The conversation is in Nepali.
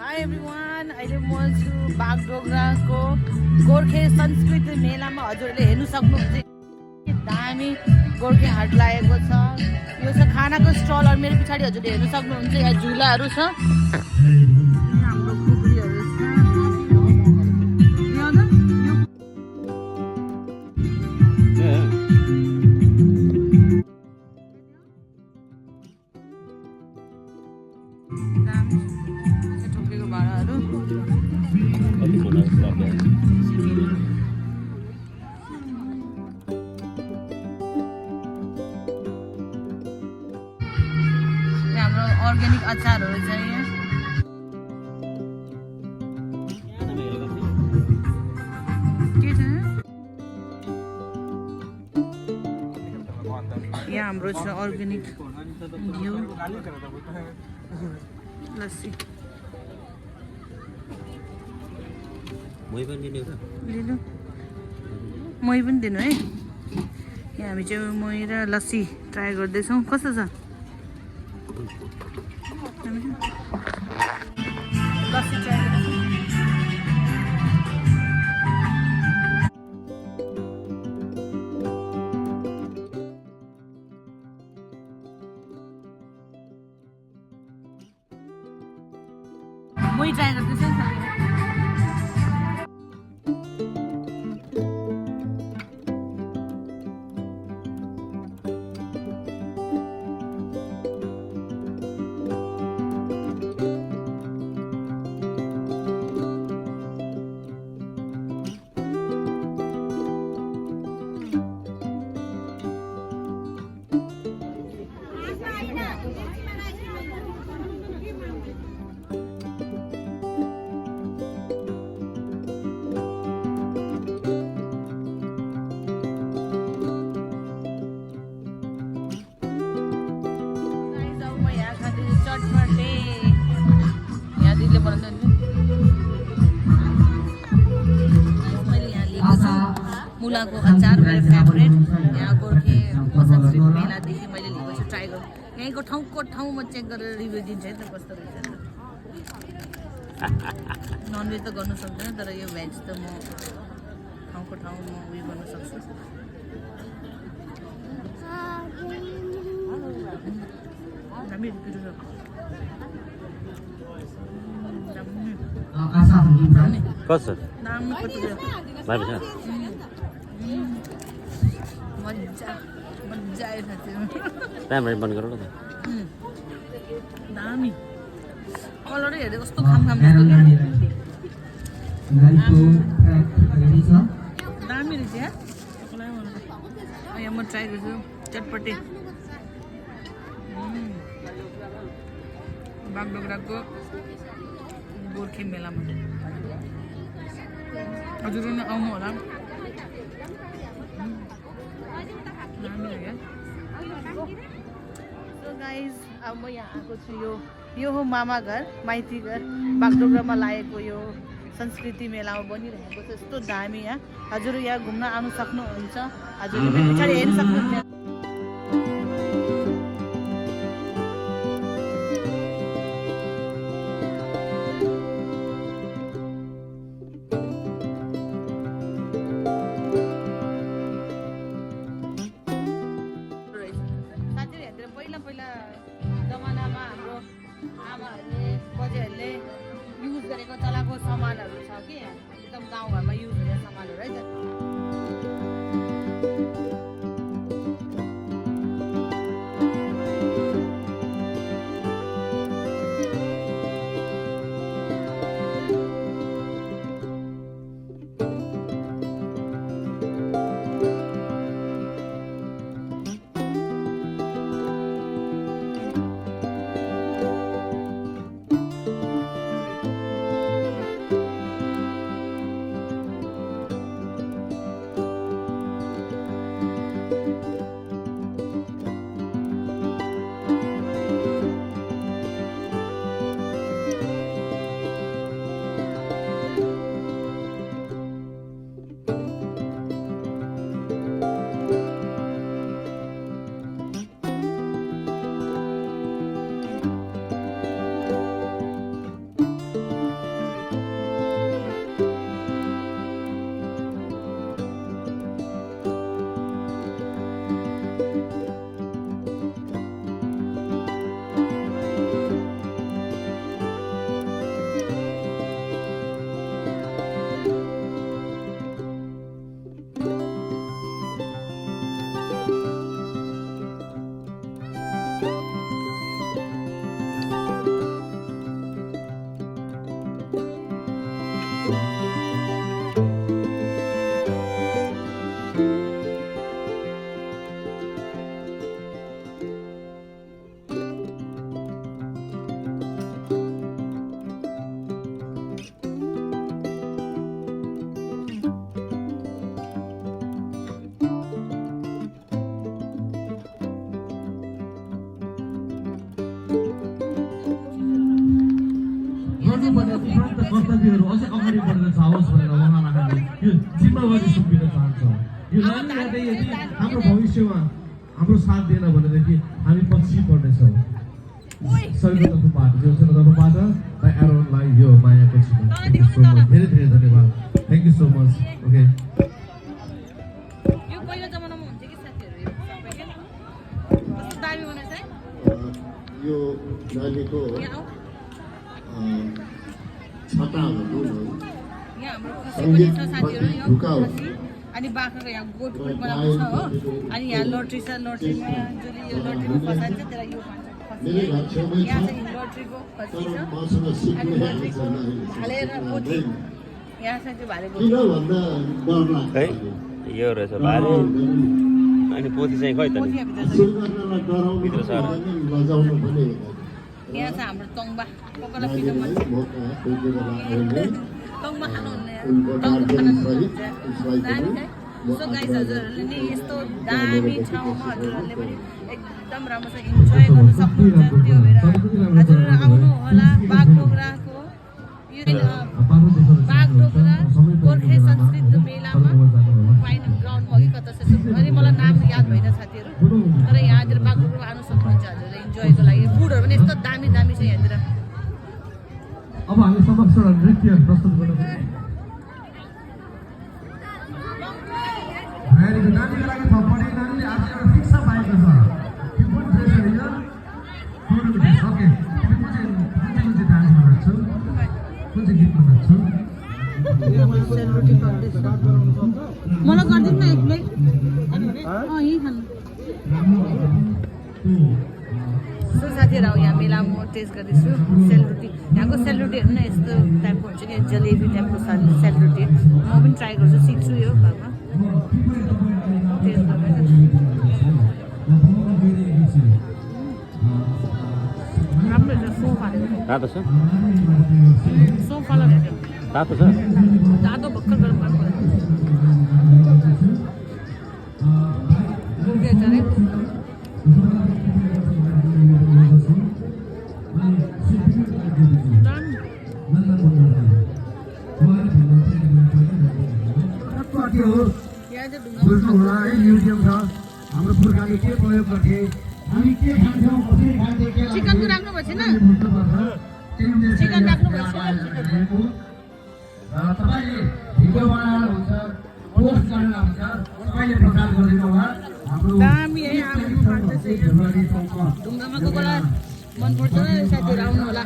हाई एभ्रिवान, अहिले म छु बागडोग्राको गोर्खे संस्कृति मेलामा। हजुरहरूले हेर्नु सक्नुहुन्छ दामी गोर्खे हाट लागेको छ। यो छ खानाको स्टलहरू। मेरो पछाडि हजुरले हेर्नु सक्नुहुन्छ यहाँ झुलाहरू छ, हाम्रो खुकुरीहरू छ। ठोकेको भाँडाहरू हाम्रो अर्ग्यानिक अचारहरू छ यहाँ। के छ यहाँ हाम्रो छ अर्ग्यानिक घिउ, लस्सी। लिनु मही पनि दिनु है। यहाँ हामी चाहिँ मही र लस्सी ट्राई गर्दैछौँ। कस्तो छ लस्सी ट्राई गर्दैछौँ। मही ट्राई गर्दैछौँ। मुलाको अचार मेरो फेभरेट। यहाँ गोर्खे संस्कृति मेलादेखि मैले लिएको छु। ट्राई गर्नु यहीँको ठाउँको ठाउँमा चेक गरेर रिभ्यू दिन्छ है त कस्तो रहेछ। ननभेज त गर्नु सक्दैन, तर यो भेज त म ठाउँको ठाउँमा उयो गर्न सक्छु। कसो मजा मजा आयो राम्ररी बन्द गरौँ न त। दामी कलरै हेर्दै कस्तो खाम जस्तो दामी रहेछ यहाँ। म ट्राई गर्छु चटपटे। बागडोग्राको गोर्खे मेलामा हजुर आउनु होला। सो गाइज, अब म यहाँ आएको छु। यो हो मामा घर, माइती घर। बागडोग्रामा लागेको यो संस्कृति मेलामा बनिरहेको छ। यस्तो दामी यहाँ। हजुर यहाँ घुम्न आउनु सक्नुहुन्छ। हजुरले मेरो पछाडि हेर्नु सक्नुहुन्छ। पहिला जमानामा हाम्रो आमाहरूले बजेहरूले युज गरेको चलाएको सामानहरू छ कि एकदम गाउँघरमा युज हुने सामानहरू है त। गर्नुपर्ने तुरन्त कर्तव्यहरू अझै अगाडि बढेर जाओस् भनेर उहाँलाई हामी यो जिम्मेवारी सुम्पिन चाहन्छौँ। यो नानीहरूले यदि हाम्रो भविष्यमा हाम्रो साथ दिएन भनेदेखि हामी पछि पर्नेछौँ। सबैको तर्फबाट जीवनको तर्फबाट एरोनलाई यो मायाको छिटो धेरै धेरै धन्यवाद। Thank you so much. Okay यो पहिलो जमानामा हुन्थ्यो कि साथीहरू यो सबै के कस्तो दामी बनाएछ है यो नानीको यहाँ छटा भनौँ न यहाँ हाम्रो खसी पनि छ साथीहरू यो खसी अनि बाख्राको यहाँ गोठ पनि बनाएको छ हो अनि यहाँ लोट्री छ लोट्रीमा जसले यो लोट्रीमा फसान्छ त्यसलाई यो भन्छ मेरो घर छेउमै यहाँ छ चाहिँ लोट्रीको खसी तर छ मसँग अनि सिक्ने लोट्रीको हालेर पोथी यहाँ चाहिँ त्यो भाले किन भन्दा डर खै लाग्छ यो रहेछ भाले अनि पोथी चाहिँ खै त पोथी नि भित्र छ सुरु गर्नलाई डराउनु भित्र छ। पनि लजाउनु पनि यहाँ छ हाम्रो तङ्बा कोकोला पिरो मन छ तङ्बा खानुहुन्न तङ्बा खानु दामी सो गाइस हजुरहरूले नि यस्तो दामी ठाउँमा हजुरहरूले पनि एकदम राम्रोसँग इन्जोय गर्न सक्नुहुन्छ त्यो भएर हजुरहरू आउनु होला बागडोग्राको यो बागडोग्रा गोर्खे संस्कृत मेलामा पाइन ग्राउन्डमा कि कता छ अनि मलाई नाम याद भएन साथीहरू तर यहाँतिर बागडोग्रा आउनु सक्नुहुन्छ हजुरहरूले इन्जोयको लागि फुडहरू पनि यस्तो दामी दामी छ यहाँतिर अब हामी समक्ष एउटा नृत्य प्रस्तुत गर्छौँ। नानीको लागि थप्पडी नानीले आज एउटा शिक्षा पाएको छ कि कुन ड्रेस होइन ओके कुन चाहिँ डान्स गर्छु कुन चाहिँ गीतमा नाच्छु मलाई गरिदिनु न एक प्लेट यहीँ खानु सो साथीहरू अब यहाँ मेलामा म टेस्ट गर्दैछु सेलरोटी यहाँको सेलरोटीहरू नै यस्तो टाइपको हुन्छ कि जलेबी टाइपको सेलरोटी म पनि ट्राई गर्छु सिक्छु यो घरमा टेस्ट राम्रो छ सोफाले तातो छ सोफालाई भेट्यो तातो छ तातो भर्खर गरम गर्नु म्युजियम छ हाम्रो पुर्खाले के प्रयोग गर्थे हामी के खान्छौँ कसरी खान्थे चिकन पनि राख्नु भएको छैन चिकन राख्नु भएको छैन तपाईँले भिडियो बनाएर हुन्छ पोस्ट गरेर हुन्छ तपाईँले प्रचार गरिदिनु होला हाम्रो दामी है ढुङ्गामा कोही बेला मनपर्छ साथीहरू आउनु होला